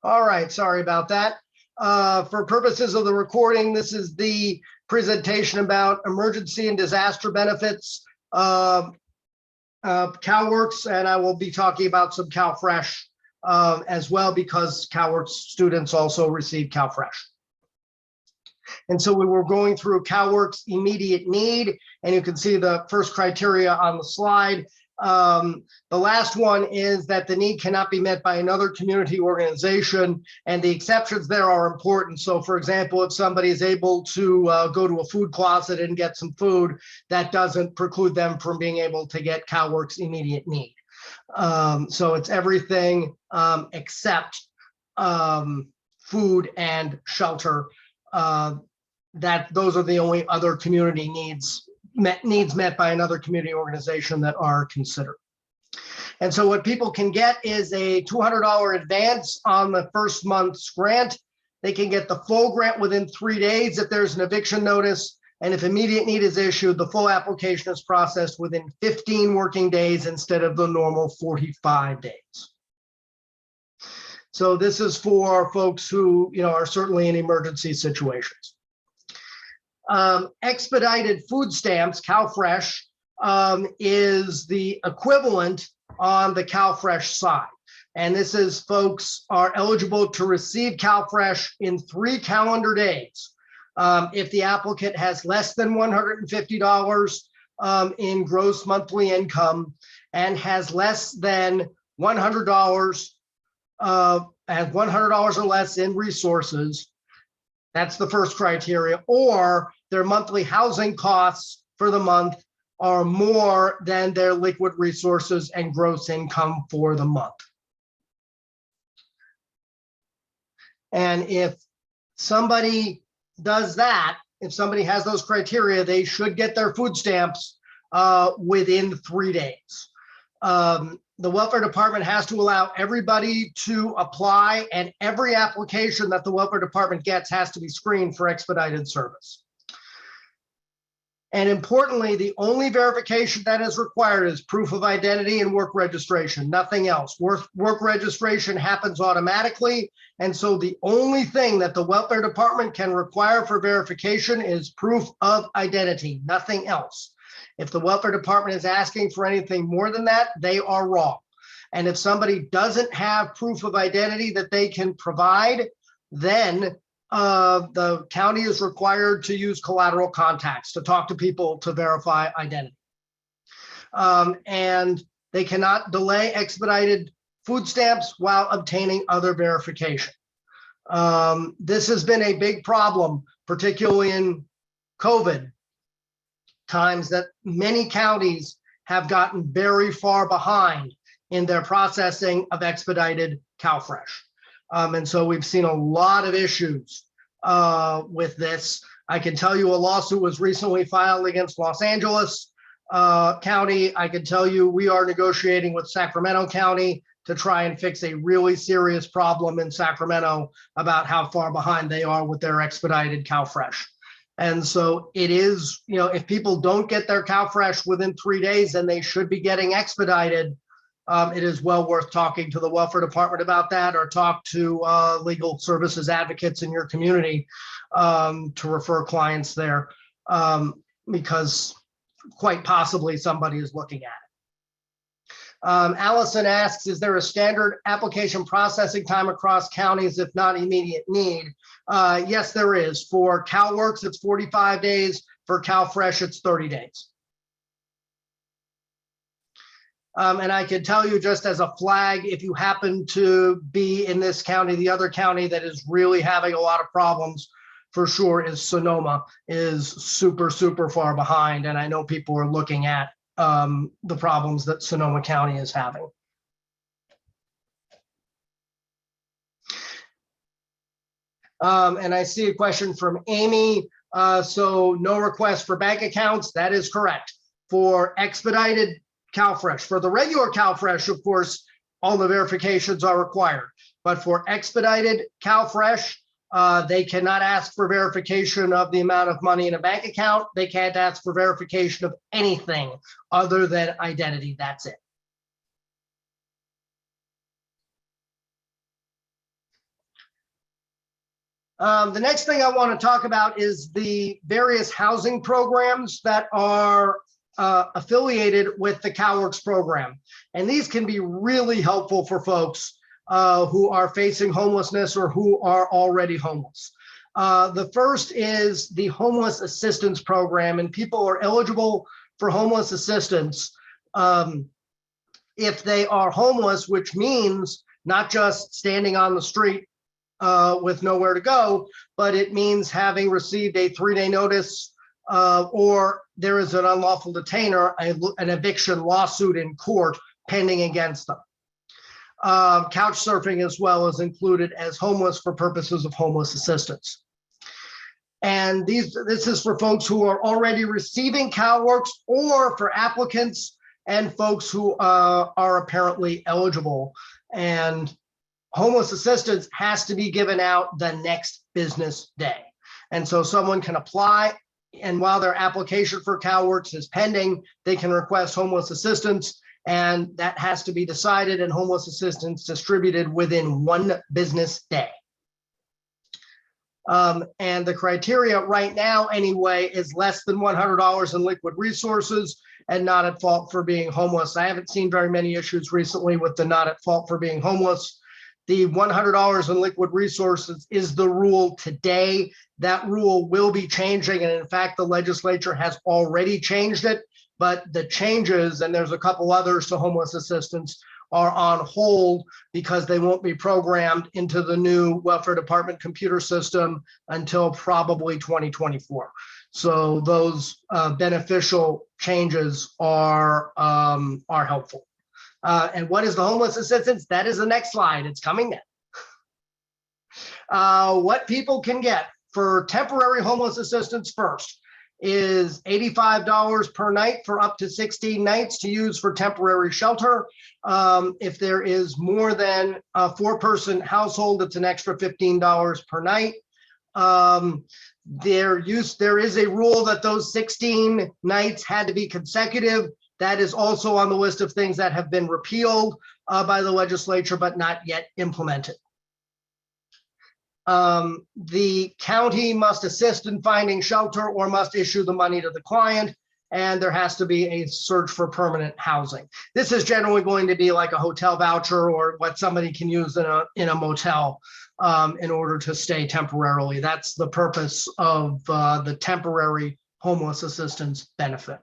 All right, sorry about that. For purposes of the recording, this is the presentation about emergency and disaster benefits, CalWORKs, and I will be talking about some CalFresh as well, because CalWORKs students also receive CalFresh. And so we were going through CalWORKs Immediate Need, and you can see the first criteria on the slide. The last one is that the need cannot be met by another community organization, and the exceptions there are important. So for example, if somebody is able to go to a food closet and get some food, that doesn't preclude them from being able to get CalWORKs Immediate Need. So it's everything except food and shelter. Those are the only other community needs met by another community organization that are considered. And so what people can get is a $200 advance on the first month's grant. They can get the full grant within 3 days if there's an eviction notice. And if immediate need is issued, the full application is processed within 15 working days instead of the normal 45 days. So this is for folks who, are certainly in emergency situations. Expedited food stamps, CalFresh, is the equivalent on the CalFresh side. And this is folks are eligible to receive CalFresh in 3 calendar days. If the applicant has less than $150 in gross monthly income and has less than $100 or less in resources, that's the first criteria, or their monthly housing costs for the month are more than their liquid resources and gross income for the month. And if somebody does that, if somebody has those criteria, they should get their food stamps within 3 days. The welfare department has to allow everybody to apply, and every application that the welfare department gets has to be screened for expedited service. And importantly, the only verification that is required is proof of identity and work registration, nothing else. Work registration happens automatically. And so the only thing that the welfare department can require for verification is proof of identity, nothing else. If the welfare department is asking for anything more than that, they are wrong. And if somebody doesn't have proof of identity that they can provide, then the county is required to use collateral contacts to talk to people to verify identity. And they cannot delay expedited food stamps while obtaining other verification. This has been a big problem, particularly in COVID times, that many counties have gotten very far behind in their processing of expedited CalFresh. And so we've seen a lot of issues with this. I can tell you a lawsuit was recently filed against Los Angeles County. I can tell you we are negotiating with Sacramento County to try and fix a really serious problem in Sacramento about how far behind they are with their expedited CalFresh. And so it is, if people don't get their CalFresh within 3 days, then they should be getting expedited. It is well worth talking to the welfare department about that, or talk to legal services advocates in your community to refer clients there, because quite possibly somebody is looking at it. Allison asks, is there a standard application processing time across counties if not immediate need? Yes, there is. For CalWORKs, it's 45 days. For CalFresh, it's 30 days. And I can tell you, just as a flag, if you happen to be in this county, the other county that is really having a lot of problems for sure is Sonoma, is super, super far behind. And I know people are looking at the problems that Sonoma County is having. And I see a question from Amy. So no request for bank accounts. That is correct. For expedited CalFresh. For the regular CalFresh, of course, all the verifications are required. But for expedited CalFresh, they cannot ask for verification of the amount of money in a bank account. They can't ask for verification of anything other than identity. That's it. The next thing I want to talk about is the various housing programs that are affiliated with the CalWORKs program. And these can be really helpful for folks who are facing homelessness or who are already homeless. The first is the homeless assistance program, and people are eligible for homeless assistance if they are homeless, which means not just standing on the street with nowhere to go, but it means having received a 3-day notice or there is an unlawful detainer, an eviction lawsuit in court pending against them. Couch surfing as well is included as homeless for purposes of homeless assistance. And this is for folks who are already receiving CalWORKs or for applicants and folks who are apparently eligible. And homeless assistance has to be given out the next business day. And so someone can apply, and while their application for CalWORKs is pending, they can request homeless assistance, and that has to be decided and homeless assistance distributed within 1 business day. And the criteria right now anyway is less than $100 in liquid resources and not at fault for being homeless. I haven't seen very many issues recently with the not at fault for being homeless. The $100 in liquid resources is the rule today. That rule will be changing, and in fact, the legislature has already changed it, but the changes, and there's a couple others to homeless assistance, are on hold because they won't be programmed into the new welfare department computer system until probably 2024. So those beneficial changes are helpful. And what is the homeless assistance? That is the next slide. It's coming in. What people can get for temporary homeless assistance first is $85 per night for up to 16 nights to use for temporary shelter. If there is more than a 4-person household, it's an extra $15 per night. There is a rule that those 16 nights had to be consecutive. That is also on the list of things that have been repealed by the legislature, but not yet implemented. The county must assist in finding shelter or must issue the money to the client, and there has to be a search for permanent housing. This is generally going to be like a hotel voucher or what somebody can use in a motel in order to stay temporarily. That's the purpose of the temporary homeless assistance benefit.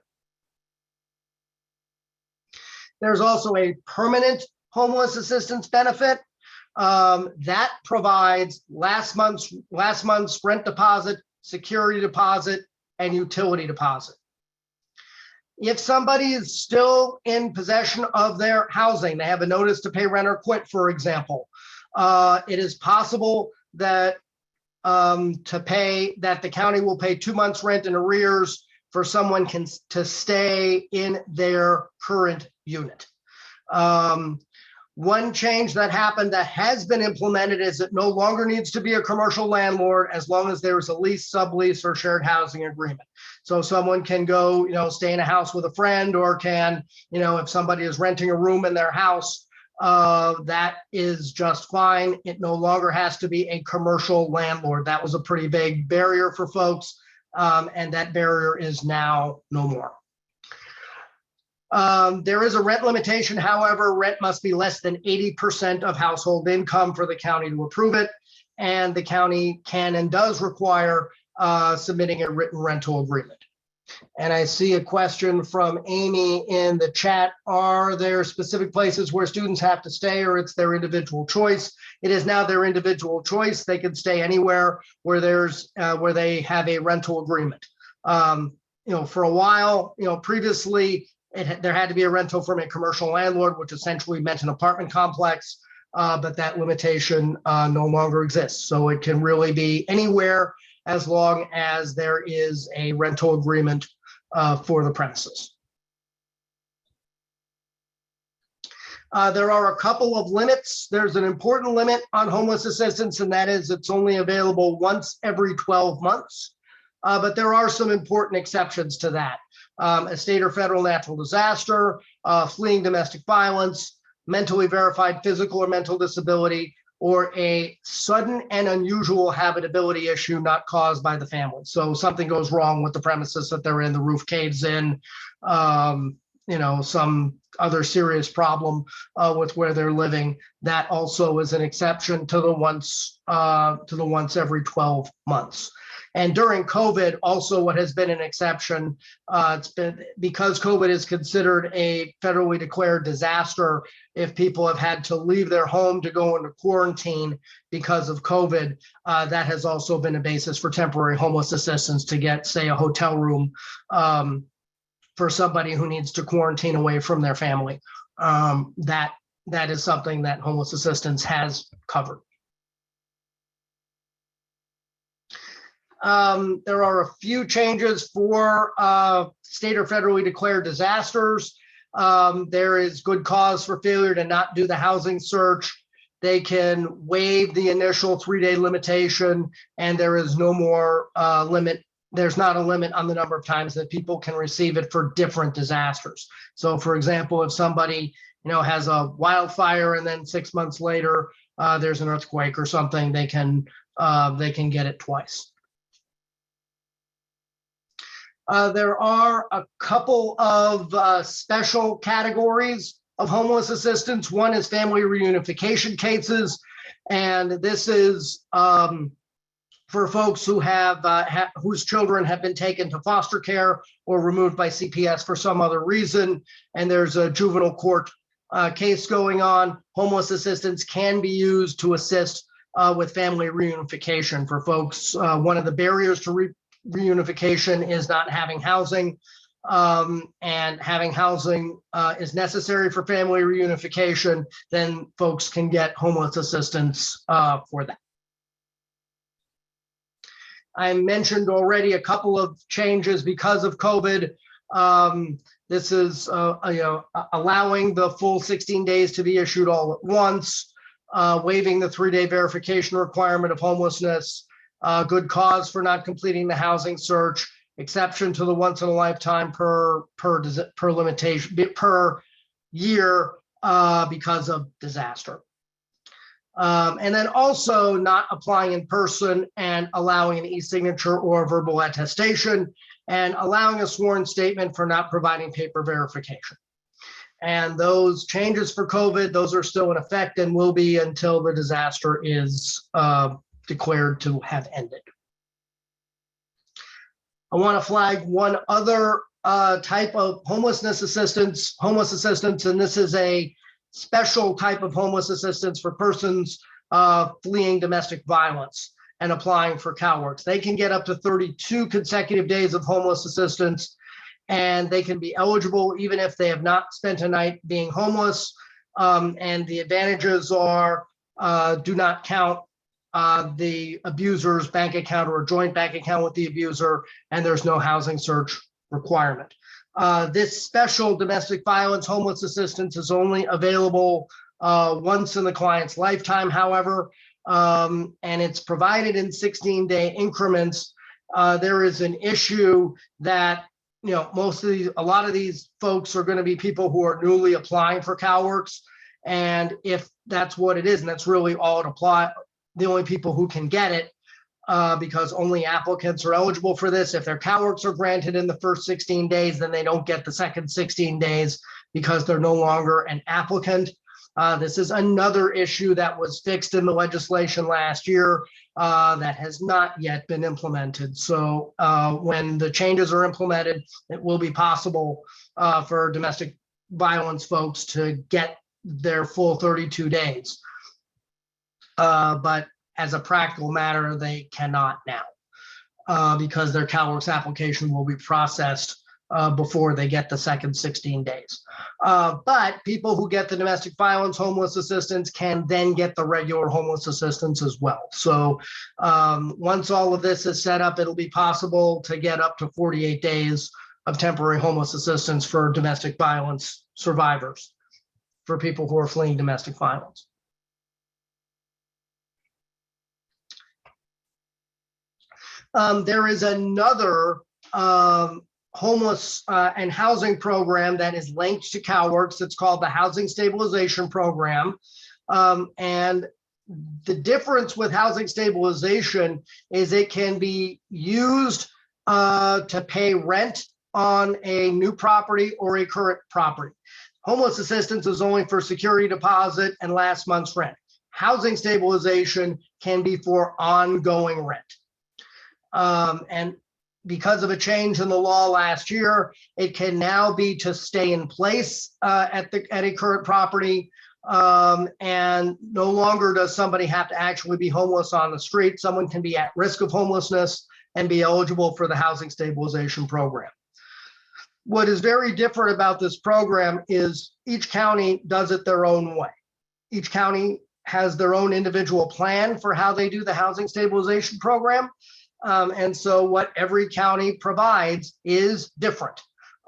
There's also a permanent homeless assistance benefit. That provides last month's rent deposit, security deposit, and utility deposit. If somebody is still in possession of their housing, they have a notice to pay rent or quit, for example, it is possible that the county will pay 2 months rent in arrears for someone to stay in their current unit. One change that happened that has been implemented is it no longer needs to be a commercial landlord as long as there's a lease, sublease, or shared housing agreement. So someone can go, stay in a house with a friend, or can, if somebody is renting a room in their house, that is just fine. It no longer has to be a commercial landlord. That was a pretty big barrier for folks, and that barrier is now no more. There is a rent limitation. However, rent must be less than 80% of household income for the county to approve it. And the county can and does require submitting a written rental agreement. And I see a question from Amy in the chat. Are there specific places where students have to stay, or it's their individual choice? It is now their individual choice. They can stay anywhere where where they have a rental agreement. For a while, previously, there had to be a rental from a commercial landlord, which essentially meant an apartment complex, but that limitation no longer exists. So it can really be anywhere as long as there is a rental agreement for the premises. There are a couple of limits. There's an important limit on homeless assistance, and that is it's only available once every 12 months. But there are some important exceptions to that. A state or federal natural disaster, fleeing domestic violence, mentally verified physical or mental disability, or a sudden and unusual habitability issue not caused by the family. So something goes wrong with the premises that they're in, the roof caves in, some other serious problem with where they're living. That also is an exception to the once every 12 months. And during COVID, also what has been an exception, it's been because COVID is considered a federally declared disaster. If people have had to leave their home to go into quarantine because of COVID, that has also been a basis for temporary homeless assistance to get, say, a hotel room for somebody who needs to quarantine away from their family. That is something that homeless assistance has covered. There are a few changes for state or federally declared disasters. There is good cause for failure to not do the housing search. They can waive the initial 3-day limitation, and there is no more limit. There's not a limit on the number of times that people can receive it for different disasters. So, for example, if somebody has a wildfire and then 6 months later there's an earthquake or something, they can get it twice. There are a couple of special categories of homeless assistance. One is family reunification cases, and this is for folks who have whose children have been taken to foster care or removed by CPS for some other reason, and there's a juvenile court case going on. Homeless assistance can be used to assist with family reunification for folks. One of the barriers to reunification is not having housing, and having housing is necessary for family reunification. Then folks can get homeless assistance for that. I mentioned already a couple of changes because of COVID. This is allowing the full 16 days to be issued all at once, waiving the 3-day verification requirement of homelessness, good cause for not completing the housing search, exception to the once in a lifetime per limitation per year because of disaster. And then also not applying in person and allowing an e-signature or verbal attestation, and allowing a sworn statement for not providing paper verification. And those changes for COVID, those are still in effect and will be until the disaster is declared to have ended. I want to flag one other type of homeless assistance, and this is a special type of homeless assistance for persons fleeing domestic violence and applying for CalWORKs. They can get up to 32 consecutive days of homeless assistance, and they can be eligible even if they have not spent a night being homeless. And the advantages are do not count the abuser's bank account or a joint bank account with the abuser, and there's no housing search requirement. This special domestic violence homeless assistance is only available once in the client's lifetime, however, and it's provided in 16-day increments. There is an issue that a lot of these folks are going to be people who are newly applying for CalWORKs, and if that's what it is, and that's really all it applies, the only people who can get it, because only applicants are eligible for this. If their CalWORKs are granted in the first 16 days, then they don't get the second 16 days because they're no longer an applicant. This is another issue that was fixed in the legislation last year that has not yet been implemented. So when the changes are implemented, it will be possible for domestic violence folks to get their full 32 days. But as a practical matter, they cannot now because their CalWORKs application will be processed before they get the second 16 days. But people who get the domestic violence homeless assistance can then get the regular homeless assistance as well. So once all of this is set up, it'll be possible to get up to 48 days of temporary homeless assistance for domestic violence survivors, for people who are fleeing domestic violence. There is another homeless and housing program that is linked to CalWORKs. It's called the Housing Stabilization Program. And The difference with housing stabilization is it can be used to pay rent on a new property or a current property. Homeless assistance is only for security deposit and last month's rent. Housing stabilization can be for ongoing rent. And because of a change in the law last year, it can now be to stay in place at a current property. And no longer does somebody have to actually be homeless on the street. Someone can be at risk of homelessness and be eligible for the housing stabilization program. What is very different about this program is each county does it their own way. Each county has their own individual plan for how they do the housing stabilization program. And so what every county provides is different.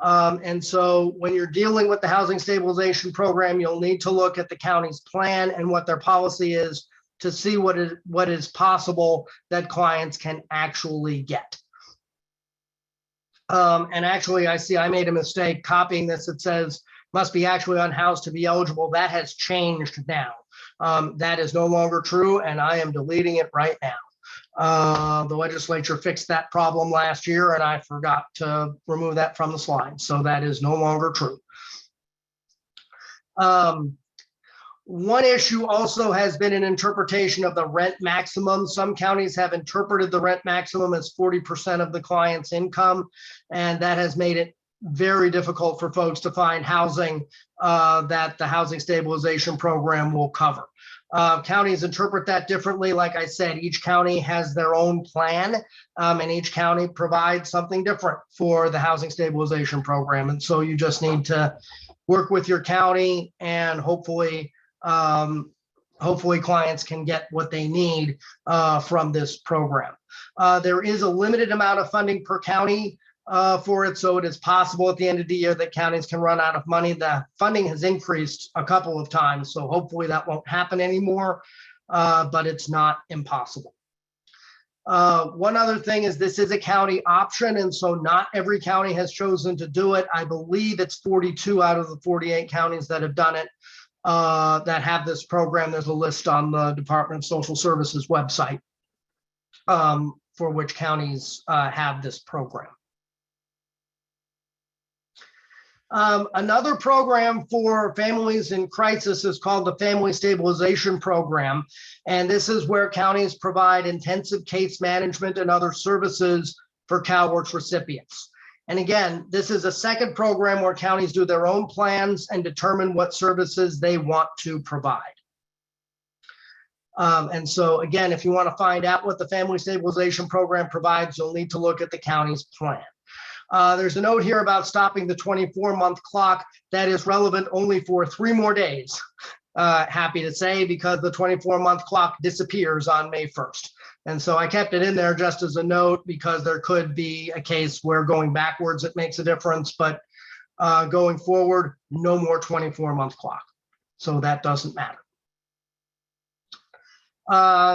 And so when you're dealing with the housing stabilization program, you'll need to look at the county's plan and what their policy is to see what is possible that clients can actually get. And actually, I see I made a mistake copying this. It says must be actually unhoused to be eligible. That has changed now. That is no longer true, and I am deleting it right now. The legislature fixed that problem last year, and I forgot to remove that from the slide. So that is no longer true. One issue also has been an interpretation of the rent maximum. Some counties have interpreted the rent maximum as 40% of the client's income, and that has made it very difficult for folks to find housing that the housing stabilization program will cover. Counties interpret that differently. Like I said, each county has their own plan, and each county provides something different for the housing stabilization program. And so you just need to work with your county, and hopefully clients can get what they need from this program. There is a limited amount of funding per county for it, so it is possible at the end of the year that counties can run out of money. The funding has increased a couple of times, so hopefully that won't happen anymore, but it's not impossible. One other thing is this is a county option, and so not every county has chosen to do it. I believe it's 42 out of the 48 counties that have done it, that have this program. There's a list on the Department of Social Services website for which counties have this program. Another program for families in crisis is called the Family Stabilization Program. And this is where counties provide intensive case management and other services for CalWORKs recipients. And again, this is a second program where counties do their own plans and determine what services they want to provide. And so again, if you want to find out what the Family Stabilization Program provides, you'll need to look at the county's plan. There's a note here about stopping the 24-month clock. That is relevant only for 3 more days, happy to say, because the 24-month clock disappears on May 1st. And so I kept it in there just as a note because there could be a case where going backwards, it makes a difference, but going forward, no more 24-month clock. So that doesn't matter.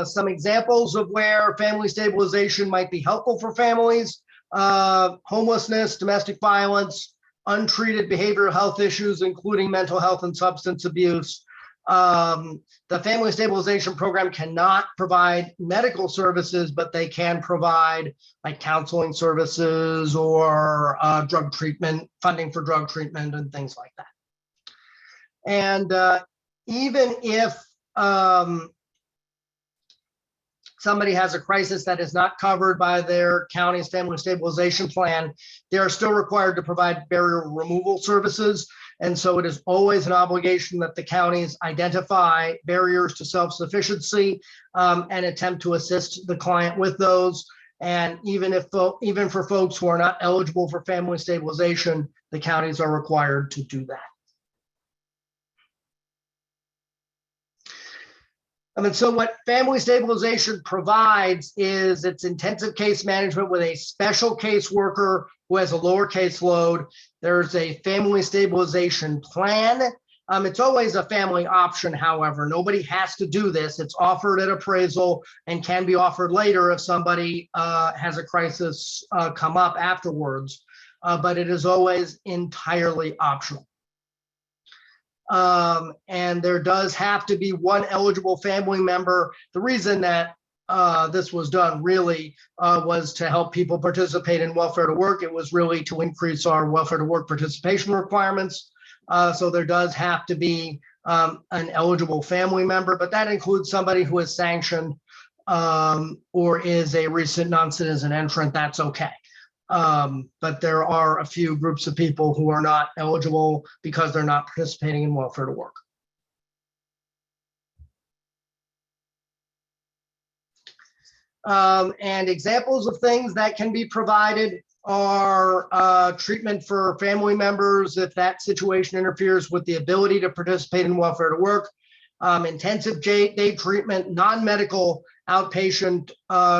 Some examples of where family stabilization might be helpful for families: homelessness, domestic violence, untreated behavioral health issues, including mental health and substance abuse. The Family Stabilization Program cannot provide medical services, but they can provide like counseling services or drug treatment, funding for drug treatment and things like that. And even if somebody has a crisis that is not covered by their county's family stabilization plan, they are still required to provide barrier removal services. And so it is always an obligation that the counties identify barriers to self-sufficiency and attempt to assist the client with those. And even for folks who are not eligible for family stabilization, the counties are required to do that. And so what family stabilization provides is it's intensive case management with a special caseworker who has a lower caseload. There's a family stabilization plan. It's always a family option, however. Nobody has to do this. It's offered at appraisal and can be offered later if somebody has a crisis come up afterwards, but it is always entirely optional. And there does have to be one eligible family member. The reason that this was done really was to help people participate in welfare to work. It was really to increase our welfare to work participation requirements. So there does have to be an eligible family member, but that includes somebody who is sanctioned or is a recent non-citizen entrant. That's okay. But there are a few groups of people who are not eligible because they're not participating in welfare to work. And examples of things that can be provided are treatment for family members if that situation interferes with the ability to participate in welfare to work, intensive day treatment, non-medical outpatient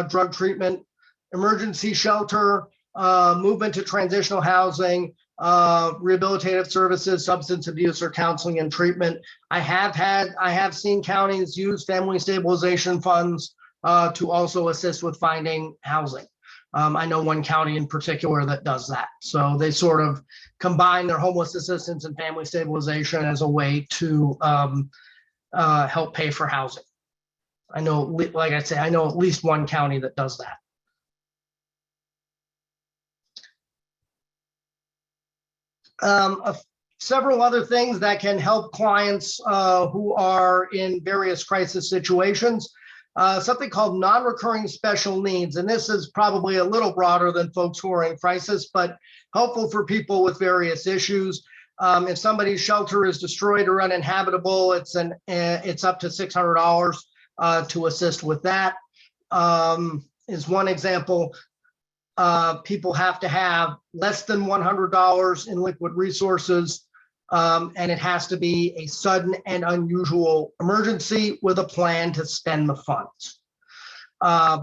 drug treatment, emergency shelter, movement to transitional housing, rehabilitative services, substance abuse or counseling and treatment. I have seen counties use family stabilization funds to also assist with finding housing. I know one county in particular that does that. So they sort of combine their homeless assistance and family stabilization as a way to help pay for housing. I know, like I say, I know at least one county that does that. Several other things that can help clients who are in various crisis situations. Something called non-recurring special needs. And this is probably a little broader than folks who are in crisis, but helpful for people with various issues. If somebody's shelter is destroyed or uninhabitable, it's up to $600 to assist with that. Is one example. People have to have less than $100 in liquid resources, and it has to be a sudden and unusual emergency with a plan to spend the funds.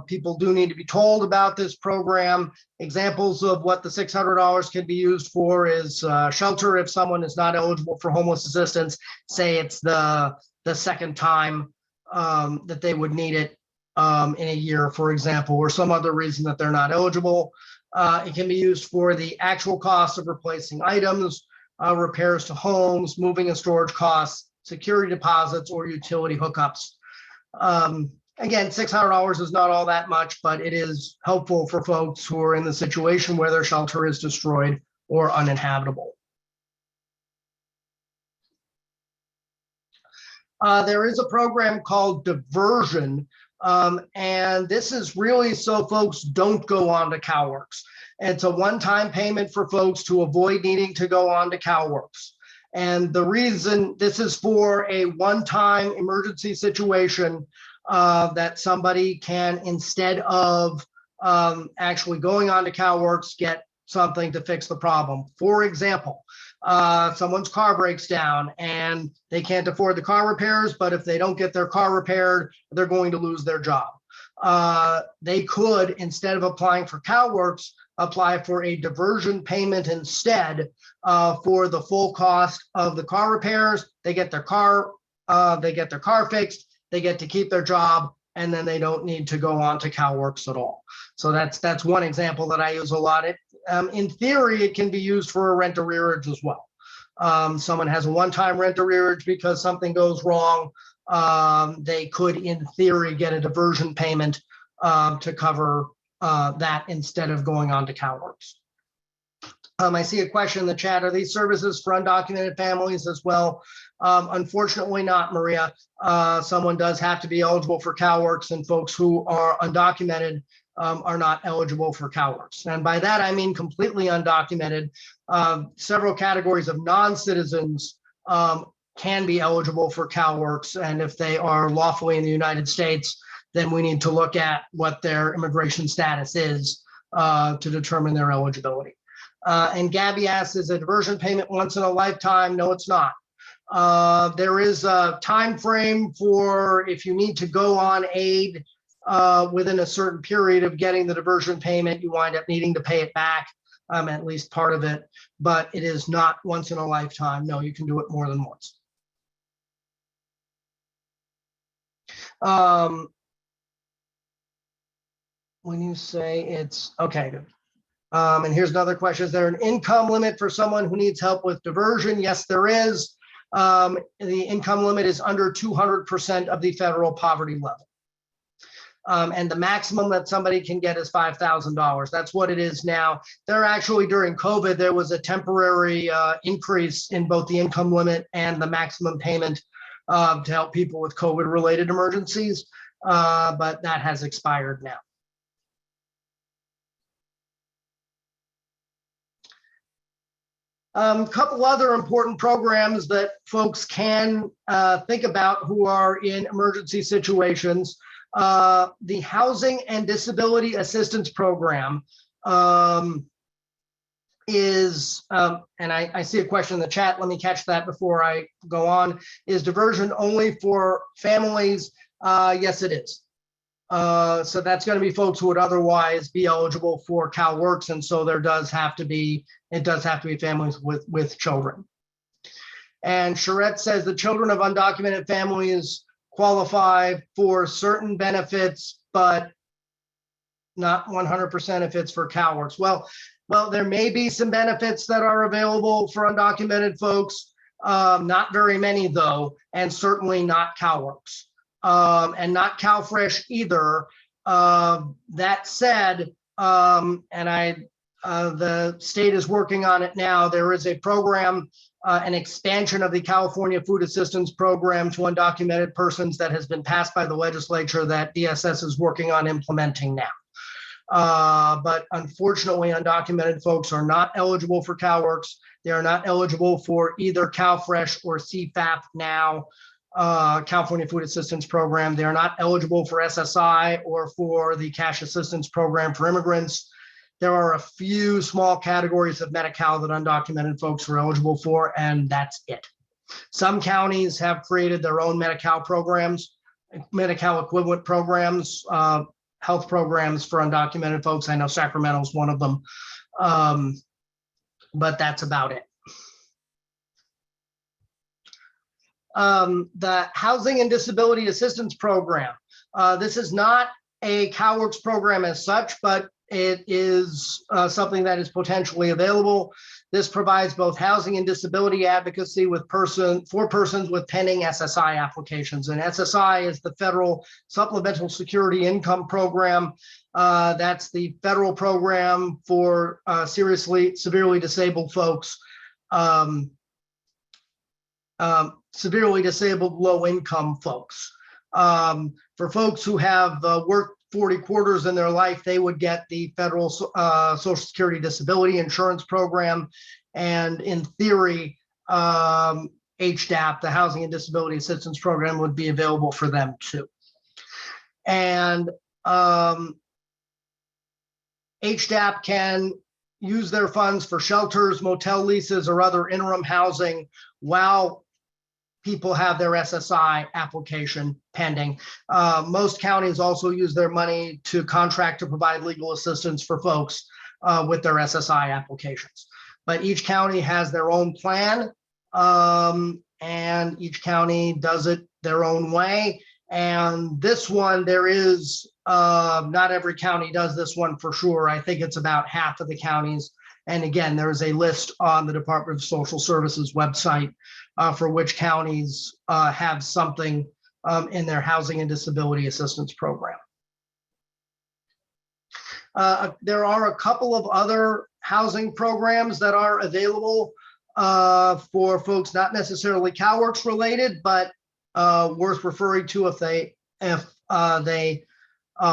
People do need to be told about this program. Examples of what the $600 can be used for is shelter if someone is not eligible for homeless assistance, say it's the second time that they would need it in a year, for example, or some other reason that they're not eligible. It can be used for the actual cost of replacing items, repairs to homes, moving and storage costs, security deposits, or utility hookups. Again, $600 is not all that much, but it is helpful for folks who are in the situation where their shelter is destroyed or uninhabitable. There is a program called diversion, and this is really so folks don't go on to CalWORKs. It's a one-time payment for folks to avoid needing to go on to CalWORKs. And the reason this is for a one-time emergency situation that somebody can, instead of actually going on to CalWORKs, get something to fix the problem. For example, someone's car breaks down and they can't afford the car repairs, but if they don't get their car repaired, they're going to lose their job. They could, instead of applying for CalWORKs, apply for a diversion payment instead for the full cost of the car repairs. They get their car fixed, they get to keep their job, and then they don't need to go on to CalWORKs at all. So that's one example that I use a lot. In theory, it can be used for a rent arrearage as well. Someone has a one-time rent arrearage because something goes wrong. They could, in theory, get a diversion payment to cover that instead of going on to CalWORKs. I see a question in the chat. Are these services for undocumented families as well? Unfortunately not, Maria. Someone does have to be eligible for CalWORKs, and folks who are undocumented are not eligible for CalWORKs. And by that, I mean completely undocumented. Several categories of non-citizens can be eligible for CalWORKs. And if they are lawfully in the United States, then we need to look at what their immigration status is to determine their eligibility. And Gabby asks, is a diversion payment once in a lifetime? No, it's not. There is a time frame for if you need to go on aid within a certain period of getting the diversion payment, you wind up needing to pay it back, at least part of it, but it is not once in a lifetime. No, you can do it more than once. When you say it's, okay, good. And here's another question. Is there an income limit for someone who needs help with diversion? Yes, there is. The income limit is under 200% of the federal poverty level. And the maximum that somebody can get is $5,000. That's what it is now. There actually, during COVID, there was a temporary increase in both the income limit and the maximum payment to help people with COVID-related emergencies, but that has expired now. A couple other important programs that folks can think about who are in emergency situations. The Housing and Disability Assistance Program is, and I see a question in the chat, let me catch that before I go on. Is diversion only for families? Yes, it is. So that's going to be folks who would otherwise be eligible for CalWORKs, and so it does have to be families with children. And Charette says the children of undocumented families qualify for certain benefits, but not 100% if it's for CalWORKs. Well, there may be some benefits that are available for undocumented folks, not very many though, and certainly not CalWORKs. And not CalFresh either. That said, the state is working on it now. There is a program, an expansion of the California Food Assistance Program to undocumented persons that has been passed by the legislature that DSS is working on implementing now. But unfortunately, undocumented folks are not eligible for CalWORKs. They are not eligible for either CalFresh or CFAP now. California Food Assistance Program. They are not eligible for SSI or for the Cash Assistance Program for immigrants. There are a few small categories of Medi-Cal that undocumented folks are eligible for, and that's it. Some counties have created their own Medi-Cal programs, Medi-Cal equivalent programs, health programs for undocumented folks. I know Sacramento's one of them, but that's about it. The Housing and Disability Assistance Program. This is not a CalWORKs program as such, but it is something that is potentially available. This provides both housing and disability advocacy for persons with pending SSI applications. And SSI is the Federal Supplemental Security Income Program. That's the federal program for severely disabled folks. Severely disabled, low-income folks. For folks who have worked 40 quarters in their life, they would get the federal Social Security Disability Insurance Program. And in theory, HDAP, the Housing and Disability Assistance Program, would be available for them too. And HDAP can use their funds for shelters, motel leases, or other interim housing while people have their SSI application pending. Most counties also use their money to contract to provide legal assistance for folks with their SSI applications. But each county has their own plan, and each county does it their own way. And this one, there is, not every county does this one for sure. I think it's about half of the counties. And again, there is a list on the Department of Social Services website for which counties have something in their Housing and Disability Assistance Program. There are a couple of other housing programs that are available for folks not necessarily CalWORKs related, but worth referring to if they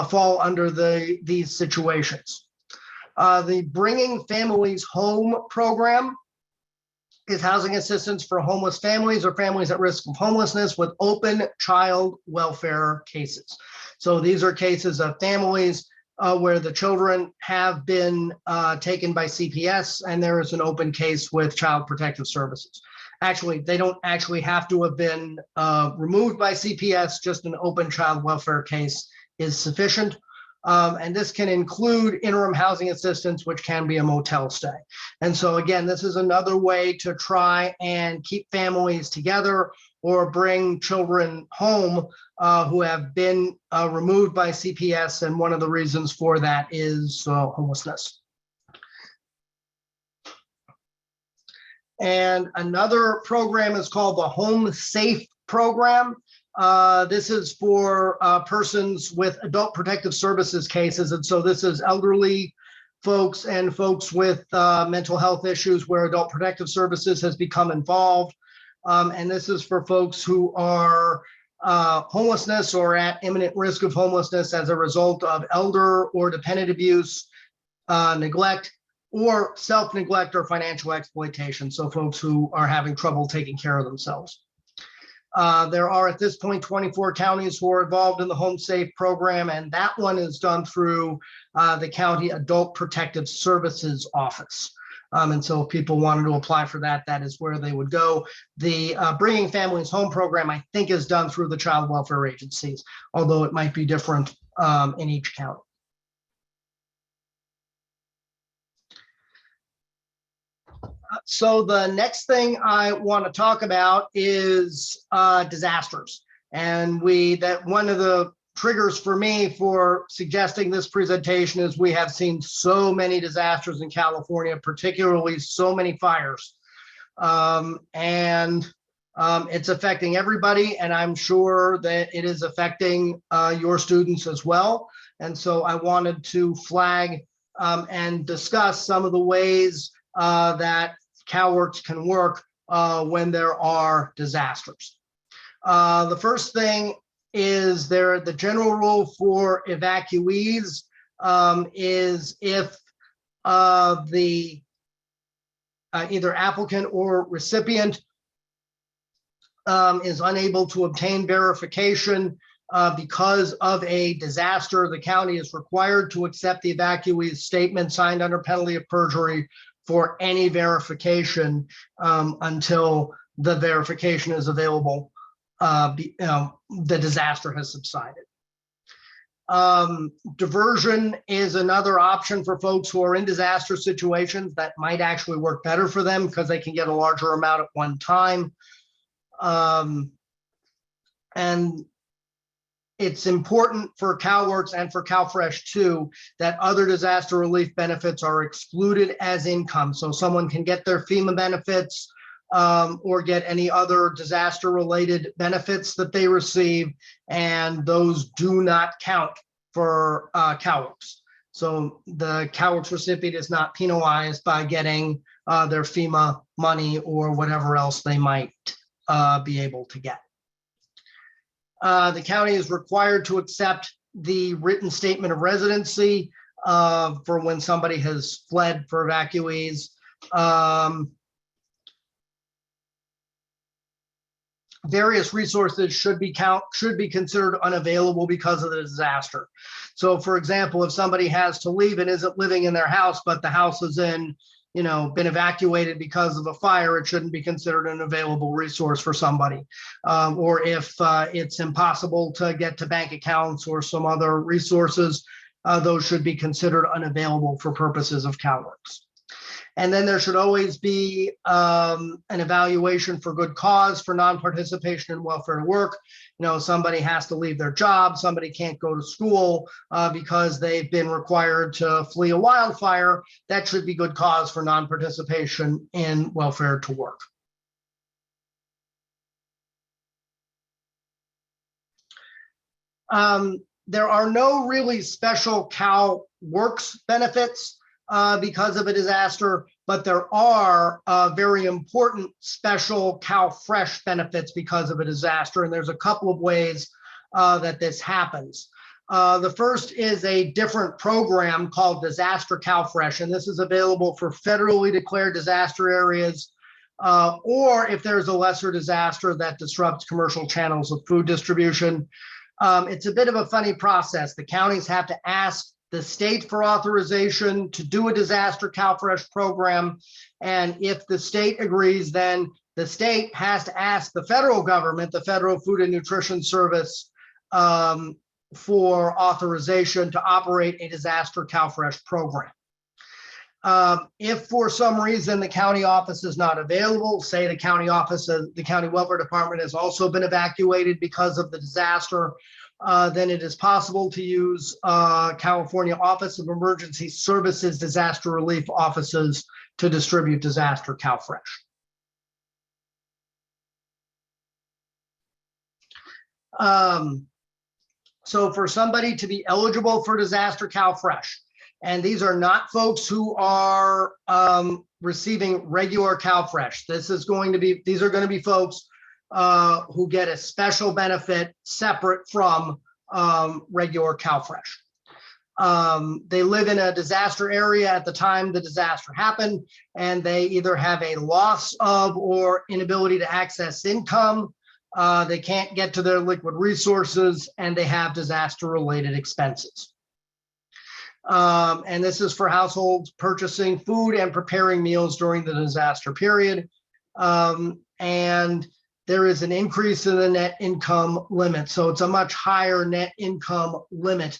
fall under these situations. The Bringing Families Home program is housing assistance for homeless families or families at risk of homelessness with open child welfare cases. So these are cases of families where the children have been taken by CPS and there is an open case with Child Protective Services. Actually, they don't actually have to have been removed by CPS, just an open child welfare case is sufficient. And this can include interim housing assistance, which can be a motel stay. And so again, this is another way to try and keep families together or bring children home who have been removed by CPS. And one of the reasons for that is homelessness. And another program is called the Home Safe Program. This is for persons with adult protective services cases. And so this is elderly folks and folks with mental health issues where adult protective services has become involved. And this is for folks who are homelessness or at imminent risk of homelessness as a result of elder or dependent abuse, neglect, or self-neglect or financial exploitation. So folks who are having trouble taking care of themselves. There are at this point 24 counties who are involved in the Home Safe program, and that one is done through the County Adult Protective Services Office. And so if people wanted to apply for that, that is where they would go. The Bringing Families Home program, I think, is done through the child welfare agencies, although it might be different in each county. So the next thing I want to talk about is disasters. And one of the triggers for me for suggesting this presentation is we have seen so many disasters in California, particularly so many fires. It's affecting everybody, and I'm sure that it is affecting your students as well. And so I wanted to flag and discuss some of the ways that CalWORKs can work when there are disasters. The first thing is the general rule for evacuees is if the either applicant or recipient is unable to obtain verification because of a disaster, the county is required to accept the evacuee's statement signed under penalty of perjury for any verification until the verification is available. The disaster has subsided. Diversion is another option for folks who are in disaster situations that might actually work better for them because they can get a larger amount at one time. And it's important for CalWORKs and for CalFresh too that other disaster relief benefits are excluded as income. So someone can get their FEMA benefits or get any other disaster related benefits that they receive, and those do not count for CalWORKs. So the CalWORKs recipient is not penalized by getting their FEMA money or whatever else they might be able to get. The county is required to accept the written statement of residency for when somebody has fled for evacuees. Various resources should be considered unavailable because of the disaster. So for example, if somebody has to leave and isn't living in their house, but the house is been evacuated because of a fire, it shouldn't be considered an available resource for somebody. Or if it's impossible to get to bank accounts or some other resources, those should be considered unavailable for purposes of CalWORKs. And then there should always be an evaluation for good cause for non-participation in welfare work. Somebody has to leave their job, somebody can't go to school because they've been required to flee a wildfire. That should be good cause for non-participation in welfare to work. There are no really special CalWORKs benefits because of a disaster, but there are very important special CalFresh benefits because of a disaster, and there's a couple of ways that this happens. The first is a different program called Disaster CalFresh, and this is available for federally declared disaster areas, or if there's a lesser disaster that disrupts commercial channels of food distribution. It's a bit of a funny process. The counties have to ask the state for authorization to do a disaster CalFresh program. And if the state agrees, then the state has to ask the federal government, the Federal Food and Nutrition Service, for authorization to operate a disaster CalFresh program. If for some reason the county office is not available, say the county office, the county welfare department has also been evacuated because of the disaster, then it is possible to use California Office of Emergency Services disaster relief offices to distribute disaster CalFresh. So for somebody to be eligible for disaster CalFresh, and these are not folks who are receiving regular CalFresh. These are going to be folks who get a special benefit separate from regular CalFresh. They live in a disaster area at the time the disaster happened, and they either have a loss of or inability to access income. They can't get to their liquid resources, and they have disaster-related expenses. And this is for households purchasing food and preparing meals during the disaster period. And there is an increase in the net income limit. So it's a much higher net income limit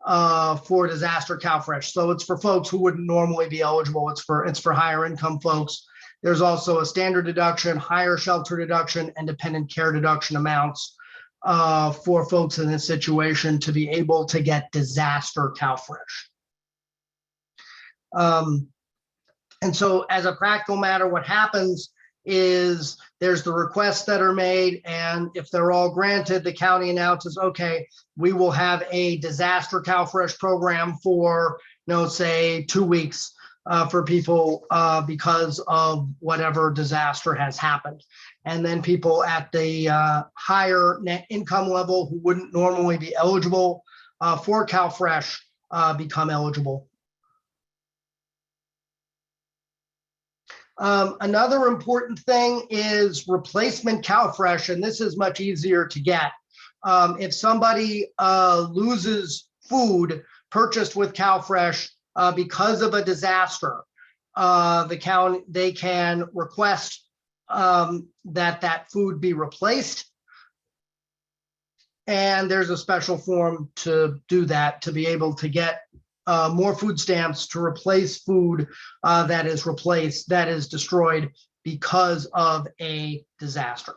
for disaster CalFresh. So it's for folks who wouldn't normally be eligible. It's for higher income folks. There's also a standard deduction, higher shelter deduction, and dependent care deduction amounts for folks in this situation to be able to get disaster CalFresh. And so as a practical matter, what happens is there's the requests that are made, and if they're all granted, the county announces, okay, we will have a disaster CalFresh program for, say 2 weeks for people because of whatever disaster has happened. And then people at the higher net income level who wouldn't normally be eligible for CalFresh become eligible. Another important thing is replacement CalFresh, and this is much easier to get. If somebody loses food purchased with CalFresh because of a disaster, they can request that food be replaced. And there's a special form to do that, to be able to get more food stamps to replace food that is destroyed because of a disaster.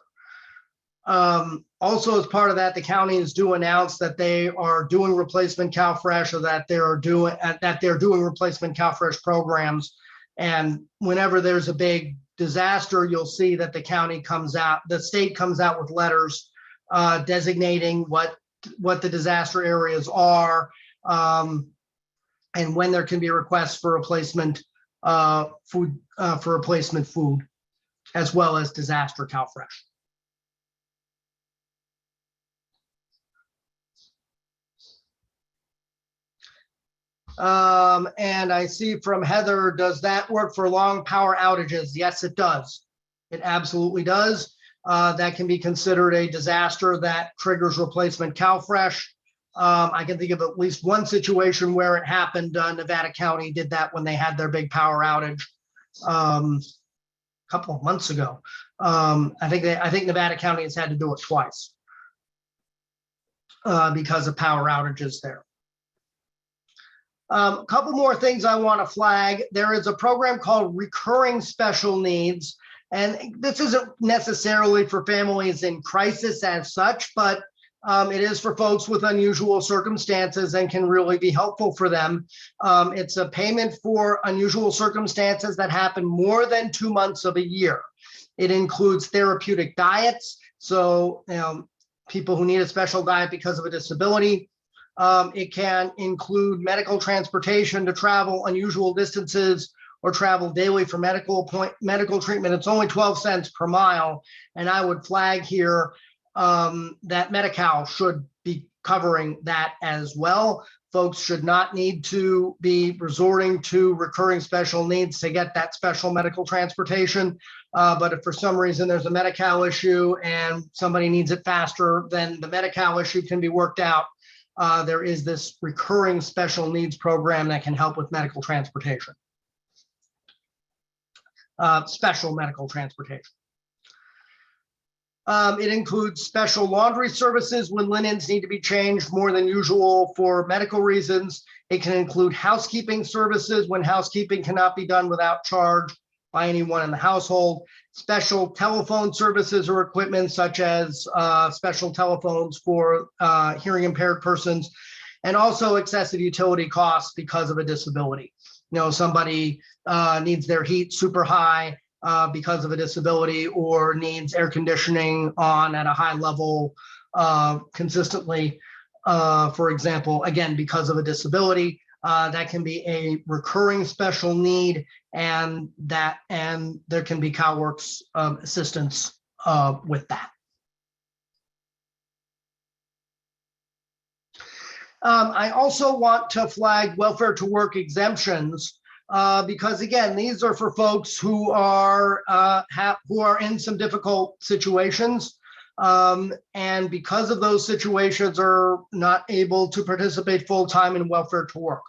Also, as part of that, the counties do announce that they are doing replacement CalFresh, or that they're doing replacement CalFresh programs. And whenever there's a big disaster, you'll see that the state comes out with letters designating what the disaster areas are, and when there can be requests for replacement food, as well as disaster CalFresh. And I see from Heather, does that work for long power outages? Yes, it does. It absolutely does. That can be considered a disaster that triggers replacement CalFresh. I can think of at least one situation where it happened. Nevada County did that when they had their big power outage a couple of months ago. I think Nevada County has had to do it twice because of power outages there. A couple more things I want to flag. There is a program called Recurring Special Needs, and this isn't necessarily for families in crisis as such, but it is for folks with unusual circumstances and can really be helpful for them. It's a payment for unusual circumstances that happen more than 2 months of a year. It includes therapeutic diets, so people who need a special diet because of a disability. It can include medical transportation to travel unusual distances or travel daily for medical treatment. It's only 12 cents per mile, and I would flag here that Medi-Cal should be covering that as well. Folks should not need to be resorting to recurring special needs to get that special medical transportation. But if for some reason there's a Medi-Cal issue and somebody needs it faster than the Medi-Cal issue can be worked out, there is this recurring special needs program that can help with medical transportation, special medical transportation. It includes special laundry services when linens need to be changed more than usual for medical reasons. It can include housekeeping services when housekeeping cannot be done without charge by anyone in the household. Special telephone services or equipment such as special telephones for hearing impaired persons, and also excessive utility costs because of a disability. Somebody needs their heat super high because of a disability, or needs air conditioning on at a high level consistently. For example, again, because of a disability, that can be a recurring special need, and there can be CalWORKs assistance with that. I also want to flag welfare to work exemptions because, again, these are for folks who are in some difficult situations, and because of those situations are not able to participate full-time in welfare to work.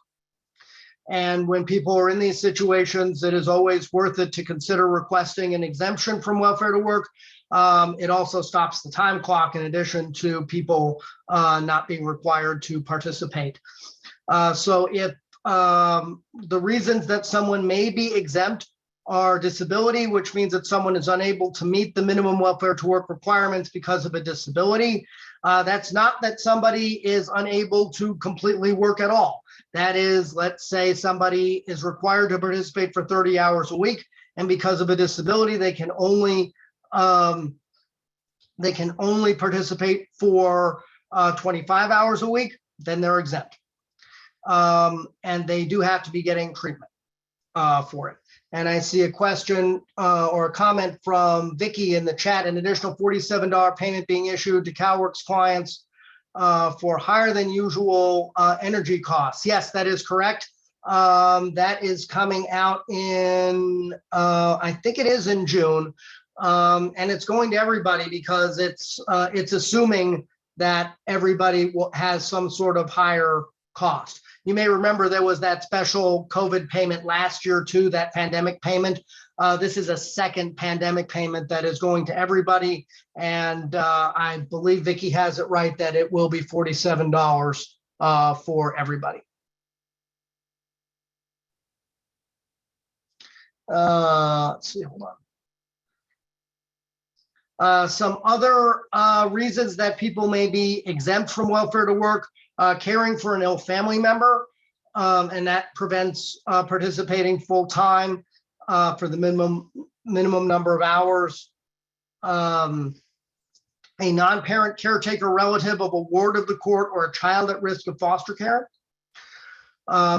And when people are in these situations, it is always worth it to consider requesting an exemption from welfare to work. It also stops the time clock in addition to people not being required to participate. So if the reasons that someone may be exempt are disability, which means that someone is unable to meet the minimum welfare to work requirements because of a disability, that's not that somebody is unable to completely work at all. That is, let's say somebody is required to participate for 30 hours a week, and because of a disability, they can only participate for 25 hours a week, then they're exempt. And they do have to be getting treatment for it. And I see a question or a comment from Vicky in the chat: an additional $47 payment being issued to CalWORKs clients for higher than usual energy costs. Yes, that is correct. That is coming out in, I think it is in June. And it's going to everybody because it's assuming that everybody has some sort of higher cost. You may remember there was that special COVID payment last year too, that pandemic payment. This is a second pandemic payment that is going to everybody. And I believe Vicky has it right that it will be $47 for everybody. Let's see, hold on. Some other reasons that people may be exempt from welfare to work: caring for an ill family member, and that prevents participating full-time for the minimum number of hours. A non-parent caretaker relative of a ward of the court or a child at risk of foster care.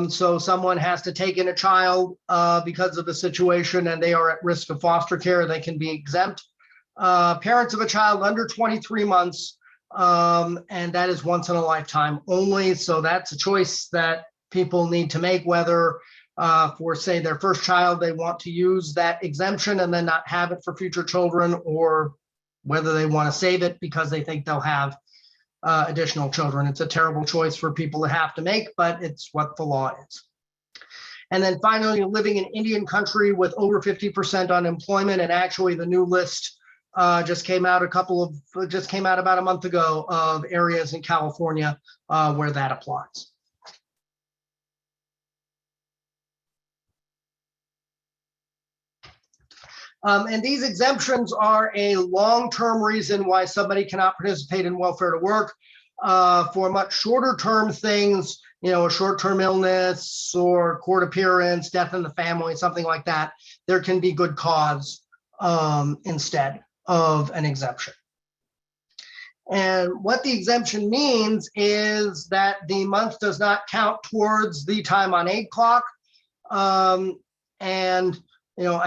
So someone has to take in a child because of the situation and they are at risk of foster care, they can be exempt. Parents of a child under 23 months, and that is once in a lifetime only. So that's a choice that people need to make, whether for, say, their first child, they want to use that exemption and then not have it for future children, or whether they want to save it because they think they'll have additional children. It's a terrible choice for people to have to make, but it's what the law is. And then finally, living in Indian country with over 50% unemployment, and actually the new list just came out about a month ago of areas in California where that applies. And these exemptions are a long-term reason why somebody cannot participate in welfare to work. For much shorter term things, a short-term illness or court appearance, death in the family, something like that, there can be good cause instead of an exemption. And what the exemption means is that the month does not count towards the time on aid clock. I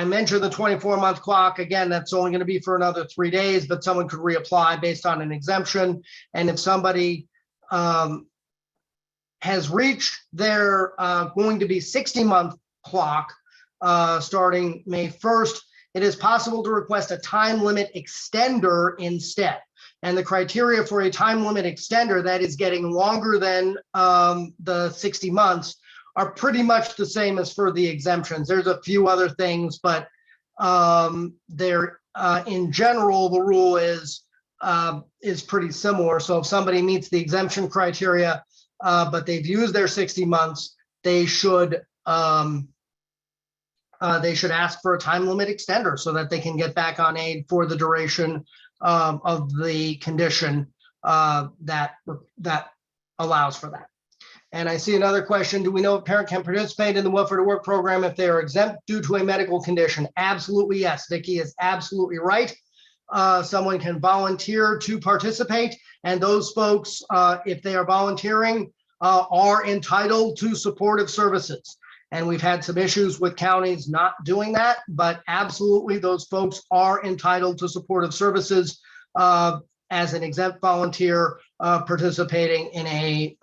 mentioned the 24-month clock. Again, that's only going to be for another 3 days, but someone could reapply based on an exemption. And if somebody has reached their going to be 60-month clock starting May 1st, it is possible to request a time limit extender instead. And the criteria for a time limit extender that is getting longer than the 60 months are pretty much the same as for the exemptions. There's a few other things, but in general, the rule is pretty similar. So if somebody meets the exemption criteria, but they've used their 60 months, they should ask for a time limit extender so that they can get back on aid for the duration of the condition that allows for that. And I see another question. Do we know if a parent can participate in the welfare to work program if they are exempt due to a medical condition? Absolutely, yes. Vicki is absolutely right. Someone can volunteer to participate. And those folks, if they are volunteering, are entitled to supportive services. And we've had some issues with counties not doing that, but absolutely those folks are entitled to supportive services as an exempt volunteer participating in a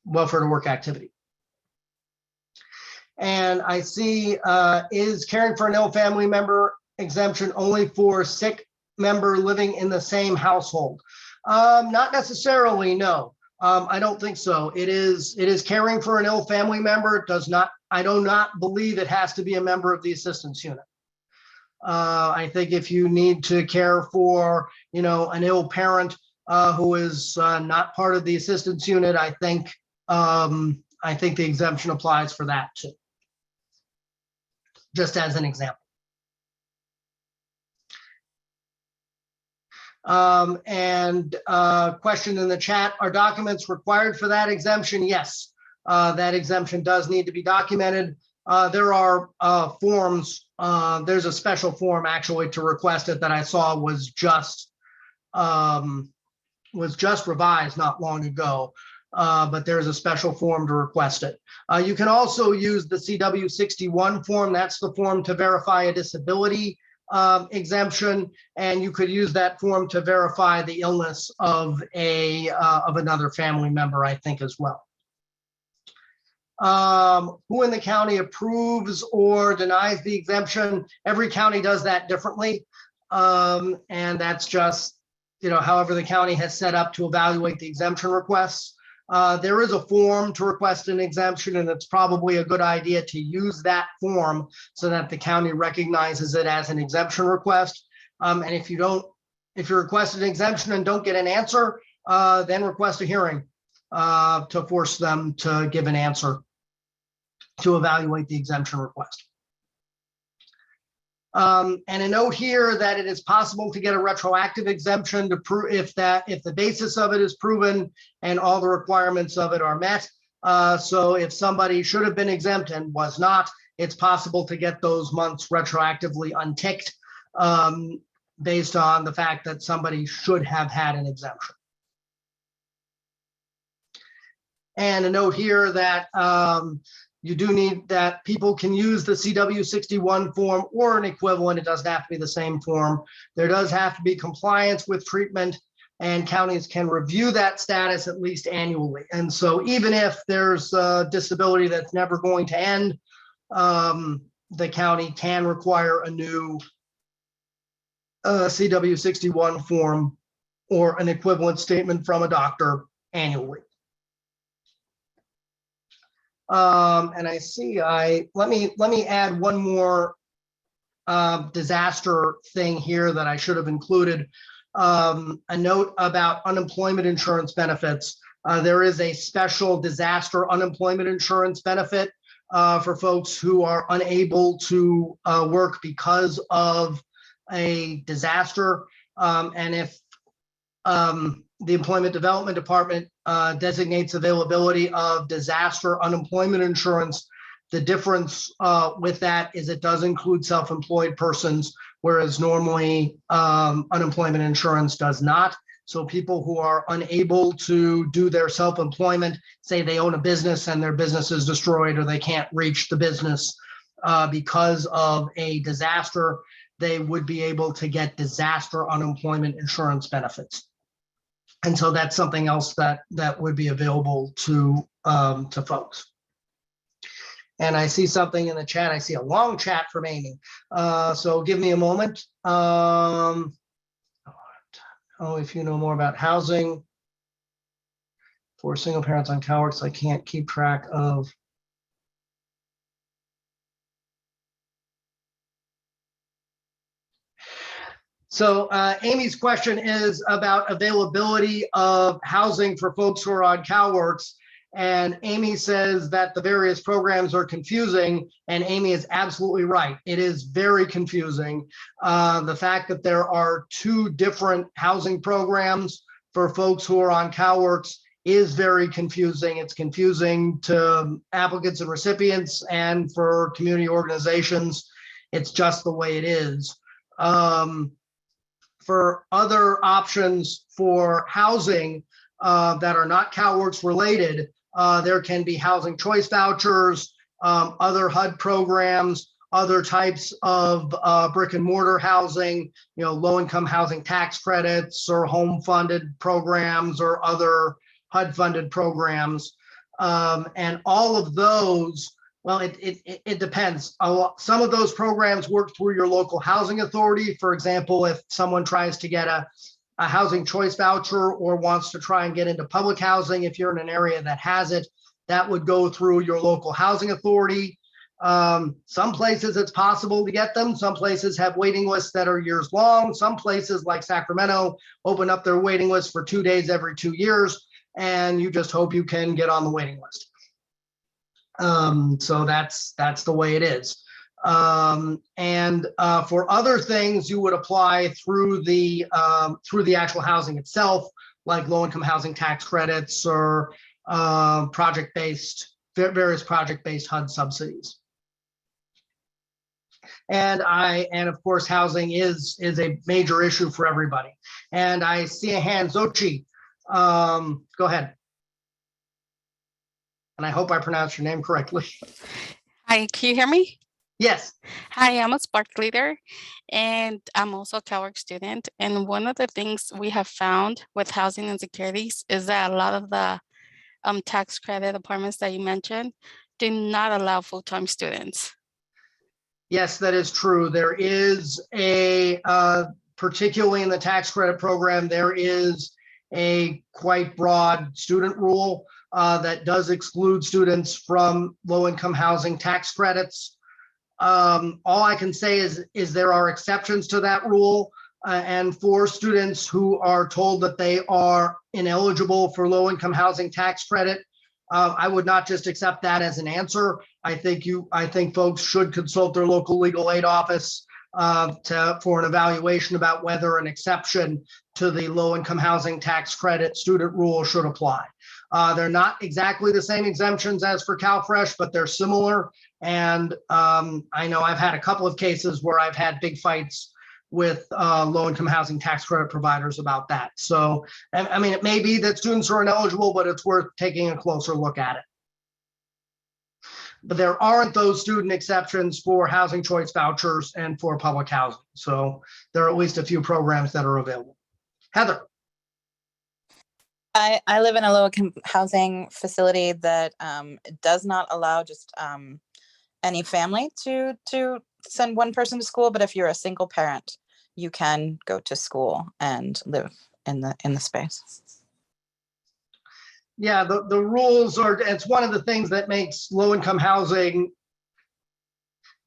welfare to work activity. And I see, is caring for an ill family member exemption only for sick member living in the same household? Not necessarily, no. I don't think so. It is caring for an ill family member. It does not, I do not believe it has to be a member of the assistance unit. I think if you need to care for, an ill parent who is not part of the assistance unit, I think the exemption applies for that too. Just as an example. Question in the chat, are documents required for that exemption? Yes, that exemption does need to be documented. There are forms, there's a special form actually to request it that I saw was just revised not long ago, but there's a special form to request it. You can also use the CW61 form. That's the form to verify a disability exemption, and you could use that form to verify the illness of another family member, I think, as well. Who in the county approves or denies the exemption? Every county does that differently, and that's just however the county has set up to evaluate the exemption requests. There is a form to request an exemption, and it's probably a good idea to use that form so that the county recognizes it as an exemption request. And if you request an exemption and don't get an answer, then request a hearing to force them to give an answer to evaluate the exemption request. And a note here that it is possible to get a retroactive exemption to prove if the basis of it is proven and all the requirements of it are met. So if somebody should have been exempt and was not, it's possible to get those months retroactively unticked based on the fact that somebody should have had an exemption. And a note here that you do need that people can use the CW61 form or an equivalent. It doesn't have to be the same form. There does have to be compliance with treatment, and counties can review that status at least annually. And so even if there's a disability that's never going to end, the county can require a new CW61 form or an equivalent statement from a doctor annually. And I see, let me add one more disaster thing here that I should have included. A note about unemployment insurance benefits. There is a special disaster unemployment insurance benefit for folks who are unable to work because of a disaster. And if the Employment Development Department designates availability of disaster unemployment insurance, the difference with that is it does include self-employed persons, whereas normally unemployment insurance does not. So people who are unable to do their self-employment, say they own a business and their business is destroyed or they can't reach the business because of a disaster, they would be able to get disaster unemployment insurance benefits. And so that's something else that would be available to folks. And I see something in the chat. I see a long chat from Amy. So give me a moment. If you know more about housing for single parents on CalWORKs, I can't keep track of. So Amy's question is about availability of housing for folks who are on CalWORKs. And Amy says that the various programs are confusing, and Amy is absolutely right. It is very confusing. The fact that there are two different housing programs for folks who are on CalWORKs is very confusing. It's confusing to applicants and recipients, and for community organizations, it's just the way it is. for other options for housing that are not CalWORKs related, there can be housing choice vouchers, other HUD programs, other types of brick and mortar housing, low-income housing tax credits or home-funded programs or other HUD-funded programs. And all of those, well, it depends. Some of those programs work through your local housing authority. For example, if someone tries to get a housing choice voucher or wants to try and get into public housing, if you're in an area that has it, that would go through your local housing authority. Some places it's possible to get them. Some places have waiting lists that are years long. Some places like Sacramento open up their waiting list for 2 days every 2 years, and you just hope you can get on the waiting list. So that's the way it is. And for other things, you would apply through the actual housing itself, like low-income housing tax credits or various project-based HUD subsidies. And of course, housing is a major issue for everybody. And I see a hand, Zochi. Go ahead. And I hope I pronounced your name correctly. Hi, can you hear me? Yes. Hi, I'm a Spark leader, and I'm also a CalWORK student. And one of the things we have found with housing insecurities is that a lot of the tax credit apartments that you mentioned do not allow full-time students. Yes, that is true. There is particularly in the tax credit program, there is a quite broad student rule that does exclude students from low-income housing tax credits. All I can say is there are exceptions to that rule, and for students who are told that they are ineligible for low-income housing tax credit, I would not just accept that as an answer. I think folks should consult their local legal aid office for an evaluation about whether an exception to the low-income housing tax credit student rule should apply. They're not exactly the same exemptions as for CalFresh, but they're similar. And I know I've had a couple of cases where I've had big fights with low-income housing tax credit providers about that. So, I mean, it may be that students are ineligible, but it's worth taking a closer look at it. But there aren't those student exceptions for housing choice vouchers and for public housing. So there are at least a few programs that are available. Heather. I live in a low-income housing facility that does not allow just any family to send one person to school, but if you're a single parent, you can go to school and live in the space. Yeah, the rules are, it's one of the things that makes low-income housing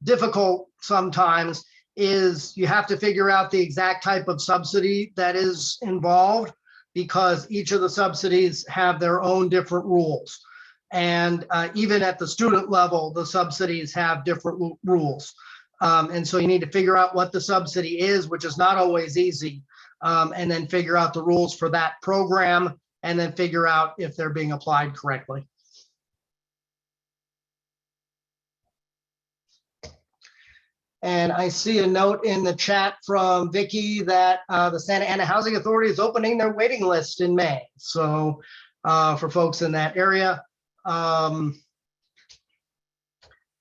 difficult sometimes, is you have to figure out the exact type of subsidy that is involved, because each of the subsidies have their own different rules. And even at the student level, the subsidies have different rules. And so you need to figure out what the subsidy is, which is not always easy, and then figure out the rules for that program, and then figure out if they're being applied correctly. And I see a note in the chat from Vicky that the Santa Ana Housing Authority is opening their waiting list in May. So for folks in that area, that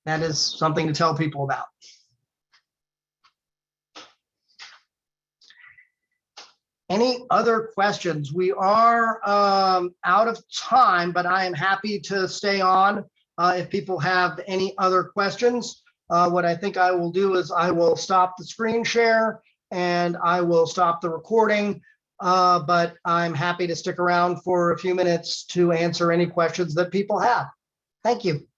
is something to tell people about. Any other questions? We are out of time, but I am happy to stay on if people have any other questions. What I think I will do is I will stop the screen share and I will stop the recording, but I'm happy to stick around for a few minutes to answer any questions that people have. Thank you.